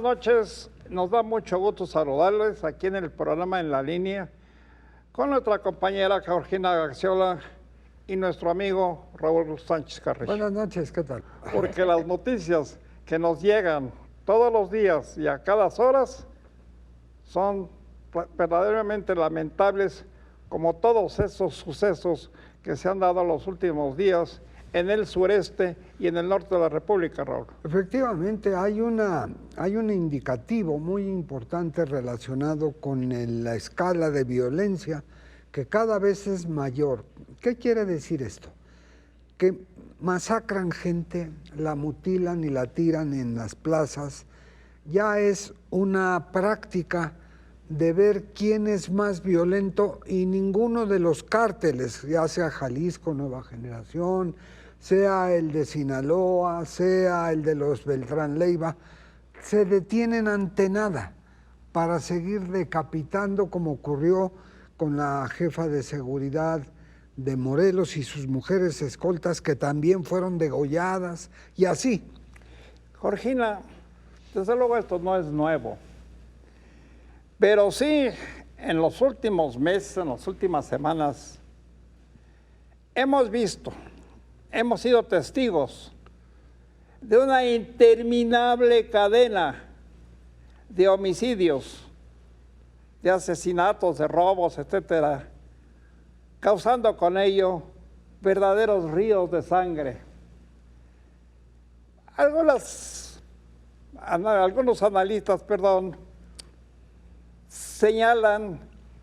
noches, nos da mucho gusto saludarles aquí en el programa En la Línea con nuestra compañera Georgina Gaxiola y nuestro amigo Raúl Sánchez Carrillo. Buenas noches, ¿qué tal? Porque las noticias que nos llegan todos los días y a cada horas son verdaderamente lamentables, como todos esos sucesos que se han dado en los últimos días en el sureste y en el norte de la República, Raúl. Efectivamente, hay un indicativo muy importante relacionado con la escala de violencia que cada vez es mayor. ¿Qué quiere decir esto? Que masacran gente, la mutilan y la tiran en las plazas. Ya es una práctica de ver quién es más violento y ninguno de los cárteles, ya sea Jalisco, Nueva Generación, sea el de Sinaloa, sea el de los Beltrán Leiva, se detienen ante nada para seguir decapitando, como ocurrió con la jefa de seguridad de Morelos y sus mujeres escoltas, que también fueron degolladas, y así. Georgina, desde luego esto no es nuevo, pero sí, en los últimos meses, en las últimas semanas, hemos sido testigos de una interminable cadena de homicidios, de asesinatos, de robos, etcétera, causando con ello verdaderos ríos de sangre. Algunos analistas, señalan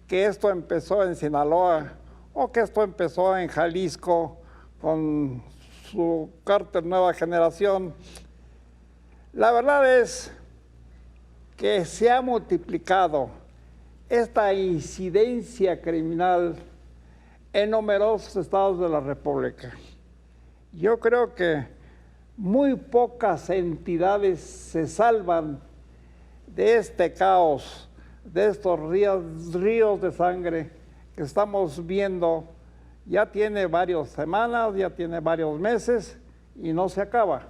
que esto empezó en Sinaloa o que esto empezó en Jalisco con su cártel Nueva Generación. La verdad es que se ha multiplicado esta incidencia criminal en numerosos estados de la República. Yo creo que muy pocas entidades se salvan de este caos, de estos ríos de sangre que estamos viendo. Ya tiene varias semanas, ya tiene varios meses y no se acaba.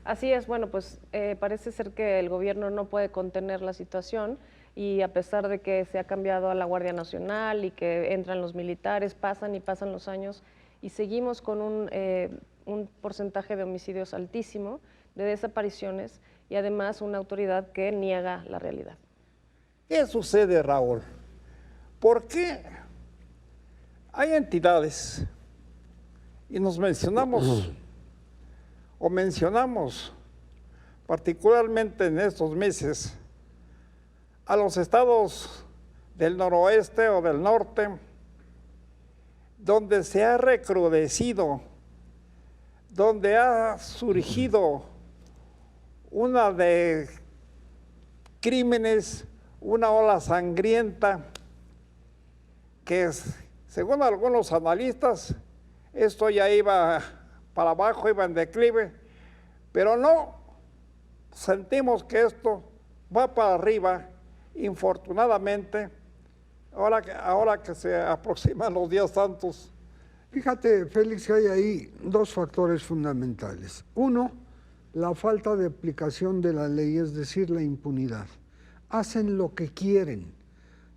Así es, bueno, pues parece ser que el gobierno no puede contener la situación y a pesar de que se ha cambiado a la Guardia Nacional y que entran los militares, pasan y pasan los años y seguimos con un porcentaje de homicidios altísimo, de desapariciones y además una autoridad que niega la realidad. ¿Qué sucede, Raúl? ¿Por qué hay entidades y mencionamos particularmente en estos meses a los estados del noroeste o del norte, donde se ha recrudecido, donde ha surgido una de crímenes, una ola sangrienta que según algunos analistas, esto ya iba para abajo, iba en declive, pero no, sentimos que esto va para arriba, infortunadamente, ahora que se aproximan los días santos. Fíjate, Félix, que hay ahí dos factores fundamentales. Uno, la falta de aplicación de la ley, es decir, la impunidad. Hacen lo que quieren,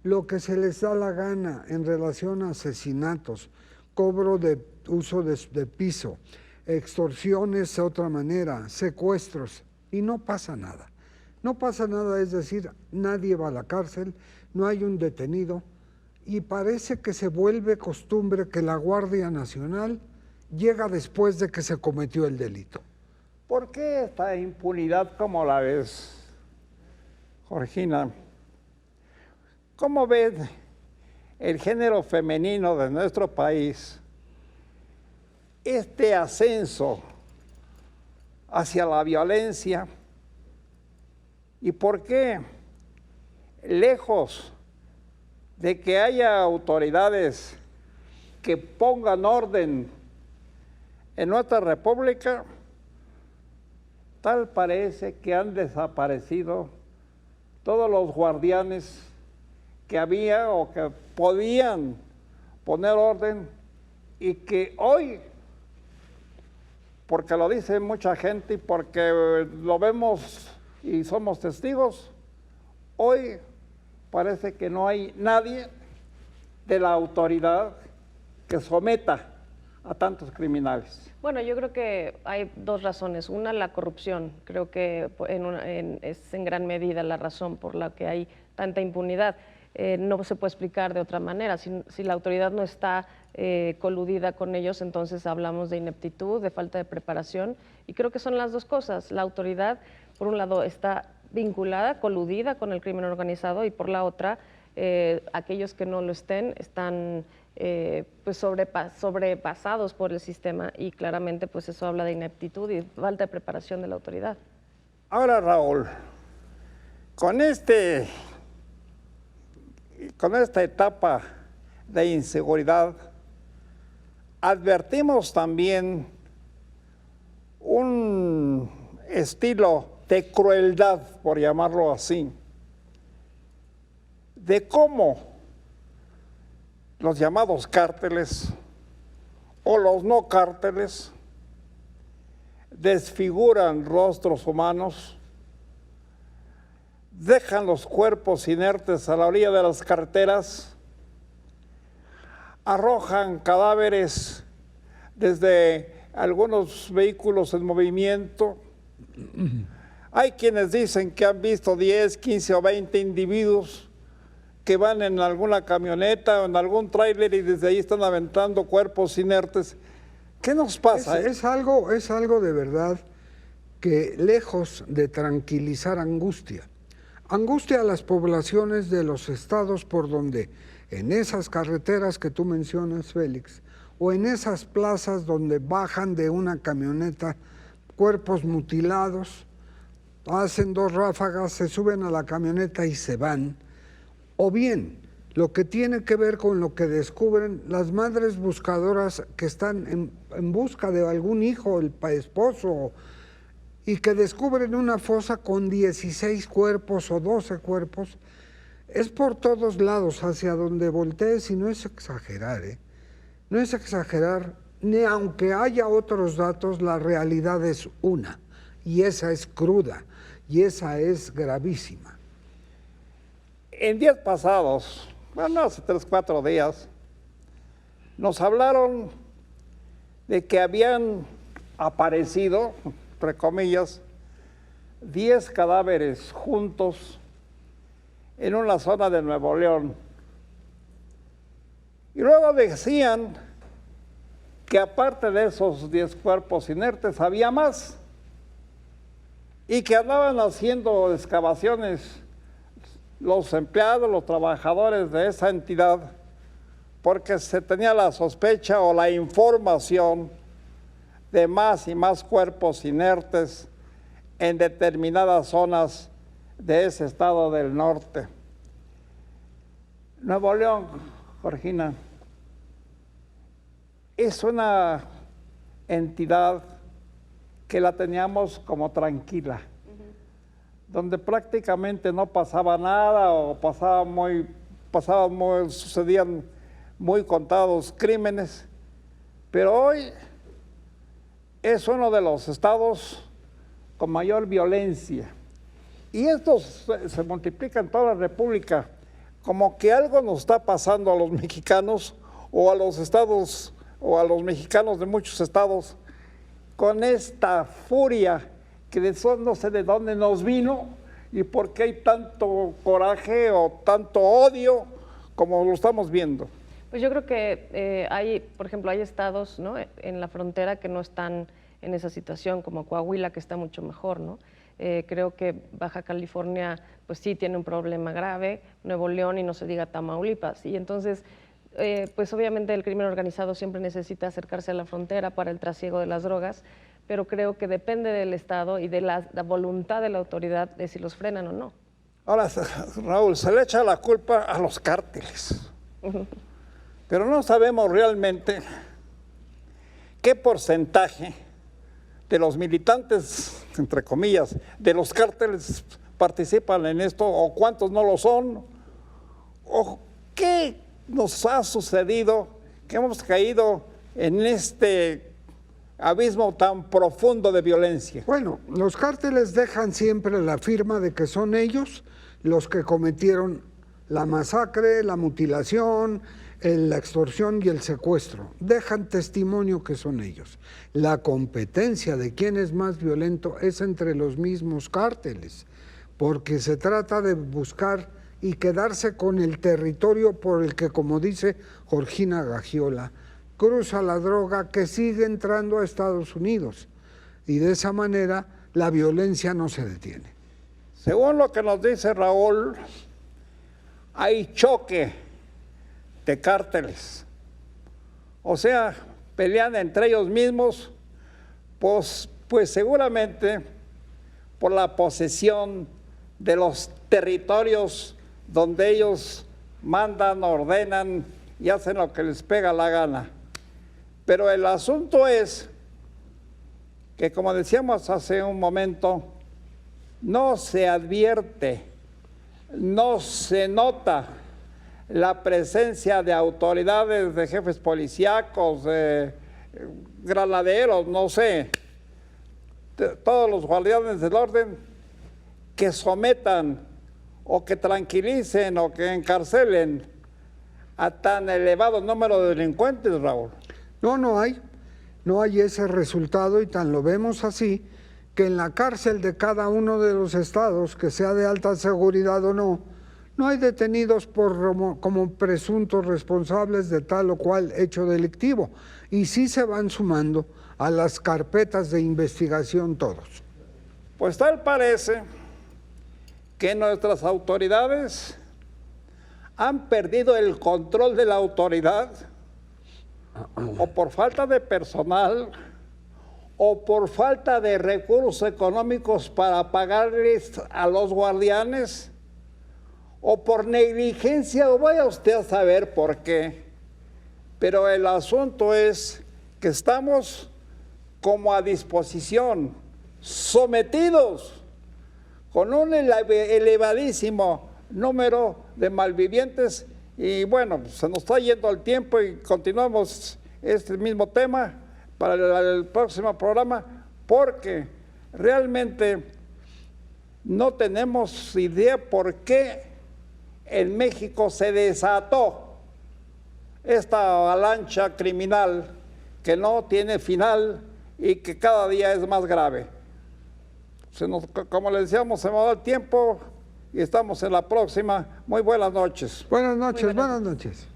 lo que se les da la gana en relación a asesinatos, cobro de uso de piso, extorsiones de otra manera, secuestros, y no pasa nada. No pasa nada, es decir, nadie va a la cárcel, no hay un detenido, y parece que se vuelve costumbre que la Guardia Nacional llega después de que se cometió el delito. ¿Por qué esta impunidad como la ves, Georgina? ¿Cómo ves el género femenino de nuestro país, este ascenso hacia la violencia? ¿Y por qué, lejos de que haya autoridades que pongan orden en nuestra república, tal parece que han desaparecido todos los guardianes que había o que podían poner orden y que hoy, porque lo dice mucha gente y porque lo vemos y somos testigos. Hoy parece que no hay nadie de la autoridad que someta a tantos criminales. Bueno, yo creo que hay dos razones. Una, la corrupción. Creo que es en gran medida la razón por la que hay tanta impunidad. No se puede explicar de otra manera. Si la autoridad no está coludida con ellos, entonces hablamos de ineptitud, de falta de preparación, y creo que son las dos cosas. La autoridad, por un lado, está vinculada, coludida con el crimen organizado, y por la otra, aquellos que no lo estén están pues sobrepasados por el sistema, y claramente pues eso habla de ineptitud y falta de preparación de la autoridad. Ahora, Raúl, con esta etapa de inseguridad, advertimos también un estilo de crueldad, por llamarlo así, de cómo los llamados cárteles o los no cárteles desfiguran rostros humanos, dejan los cuerpos inertes a la orilla de las carreteras, arrojan cadáveres desde algunos vehículos en movimiento. Hay quienes dicen que han visto 10, 15 o 20 individuos que van en alguna camioneta o en algún tráiler y desde ahí están aventando cuerpos inertes. ¿Qué nos pasa? Es algo de verdad que, lejos de tranquilizar, angustia a las poblaciones de los estados por donde, en esas carreteras que tú mencionas, Félix, o en esas plazas donde bajan de una camioneta cuerpos mutilados, hacen 2 ráfagas, se suben a la camioneta y se van. O bien, lo que tiene que ver con lo que descubren las madres buscadoras que están en busca de algún hijo, el esposo, y que descubren una fosa con 16 cuerpos o 12 cuerpos. Es por todos lados, hacia donde voltees, y no es exagerar, no es exagerar, ni aunque haya otros datos, la realidad es una, y esa es cruda, y esa es gravísima. En días pasados, bueno, hace 3, 4 días, nos hablaron de que habían aparecido, entre comillas, 10 cadáveres juntos en una zona de Nuevo León. Y luego decían que aparte de esos 10 cuerpos inertes había más, y que andaban haciendo excavaciones los empleados, los trabajadores de esa entidad, porque se tenía la sospecha o la información de más y más cuerpos inertes en determinadas zonas de ese estado del norte. Nuevo León, Georgina, es una entidad que la teníamos como tranquila, donde prácticamente no pasaba nada o sucedían muy contados crímenes, pero hoy es uno de los estados con mayor violencia, y esto se multiplica en toda la República, como que algo nos está pasando a los mexicanos o a los estados o a los mexicanos de muchos estados con esta furia que no sé de dónde nos vino y por qué hay tanto coraje o tanto odio como lo estamos viendo. Pues yo creo que por ejemplo, hay estados, ¿no?, en la frontera que no están en esa situación, como Coahuila, que está mucho mejor, ¿no? Creo que Baja California, pues sí tiene un problema grave, Nuevo León y no se diga Tamaulipas, y entonces, pues obviamente el crimen organizado siempre necesita acercarse a la frontera para el trasiego de las drogas, pero creo que depende del Estado y de la voluntad de la autoridad de si los frenan o no. Ahora, Raúl, se le echa la culpa a los cárteles, pero no sabemos realmente qué porcentaje de los militantes, entre comillas, de los cárteles participan en esto, o cuántos no lo son, o qué nos ha sucedido, que hemos caído en este abismo tan profundo de violencia? Bueno, los cárteles dejan siempre la firma de que son ellos los que cometieron la masacre, la mutilación, la extorsión y el secuestro. Dejan testimonio que son ellos. La competencia de quién es más violento es entre los mismos cárteles, porque se trata de buscar y quedarse con el territorio por el que, como dice Georgina Gagiola, cruza la droga que sigue entrando a Estados Unidos. Y de esa manera la violencia no se detiene. Según lo que nos dice Raúl, hay choque de cárteles. O sea, pelean entre ellos mismos, pues seguramente por la posesión de los territorios donde ellos mandan, ordenan y hacen lo que les pega la gana. Pero el asunto es que, como decíamos hace un momento, no se advierte, no se nota la presencia de autoridades, de jefes policíacos, de granaderos, no sé, todos los guardianes del orden que sometan o que tranquilicen o que encarcelen a tan elevado número de delincuentes, Raúl. No hay ese resultado, y tan lo vemos así, que en la cárcel de cada uno de los estados, que sea de alta seguridad o no, no hay detenidos como presuntos responsables de tal o cual hecho delictivo, y sí se van sumando a las carpetas de investigación todos. Pues tal parece que nuestras autoridades han perdido el control de la autoridad, o por falta de personal, o por falta de recursos económicos para pagarles a los guardianes, o por negligencia, o vaya usted a saber por qué. Pero el asunto es que estamos como a disposición, sometidos con un elevadísimo número de malvivientes. Y bueno, se nos está yendo el tiempo y continuamos este mismo tema para el próximo programa, porque realmente no tenemos idea por qué en México se desató esta avalancha criminal que no tiene final y que cada día es más grave. Como les decíamos, se nos da el tiempo y estamos en la próxima. Muy buenas noches. Buenas noches.